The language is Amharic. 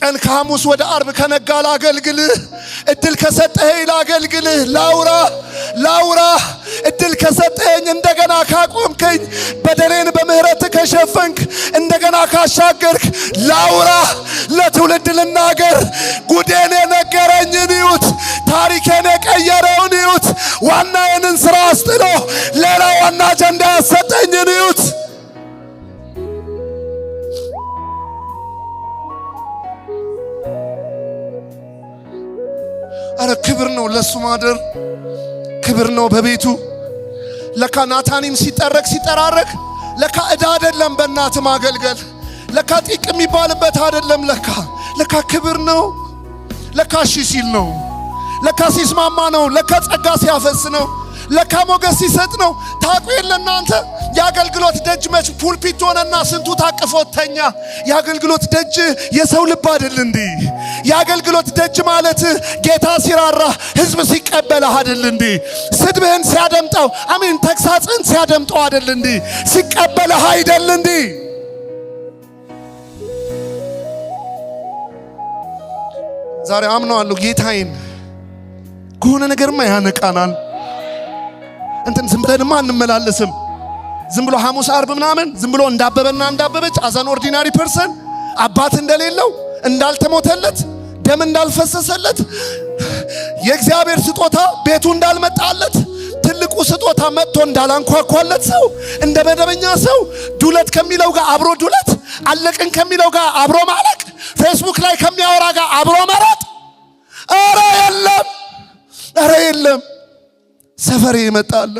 ቀን ከሐሙስ ወደ አርብ ከነጋ ላገልግልህ እድል ከሰጠኸኝ ላገልግልህ ላውራ እድል ከሰጠኸኝ እንደገና ካቆምከኝ በደሌን በምህረት ከሸፈንክ እንደገና ካሻገርክ ላውራ ለትውልድ ልናገር ጉዴን የነገረኝን ይዩት ታሪኬን የቀየረውን ይዩት ዋናዬንን ስራ አስጥሎ ሌላ ዋና አጀንዳ ያሰጠኝን ይዩት። አረ ክብር ነው ለሱ ማደር ክብር ነው በቤቱ ለካ ናታኒም ሲጠራረግ ለካ ዕዳ አይደለም በእናት ማገልገል ለካ ጢቅ የሚባልበት አይደለም ለካ ክብር ነው ለካ እሺ ሲል ነው ለካ ሲስማማ ነው ለካ ጸጋ ሲያፈስ ነው ለካ ሞገስ ሲሰጥ ነው። ታውቁ የለ እናንተ የአገልግሎት ደጅ መች ፑልፒት ሆነና ስንቱ ታቅፎተኛ የአገልግሎት ደጅ የሰው ልብ አይደል እንዴ? የአገልግሎት ደጅ ማለት ጌታ ሲራራ ህዝብ ሲቀበልህ አይደል እንዴ? ስድብህን ሲያደምጠው አሜን ተግሳጽን ሲያደምጠው አይደል እንዴ? ሲቀበልህ አይደል እንዴ? ዛሬ አምነዋለሁ ጌታዬን ከሆነ ነገርማ ያነቃናል። እንትን ዝም ብለንማ አንመላለስም። ዝም ብሎ ሐሙስ አርብ ምናምን ዝም ብሎ እንዳበበች አዛን ኦርዲናሪ ፐርሰን አባት እንደሌለው እንዳልተሞተለት ደም እንዳልፈሰሰለት የእግዚአብሔር ስጦታ ቤቱ እንዳልመጣለት ትልቁ ስጦታ መጥቶ እንዳላንኳኳለት ሰው እንደ መደበኛ ሰው ዱለት ከሚለው ጋር አብሮ ዱለት አለቅን ከሚለው ጋር አብሮ ማለቅ ፌስቡክ ላይ ከሚያወራ ጋር አብሮ መረጥ ኧረ የለም ሰፈሬ ይመጣል።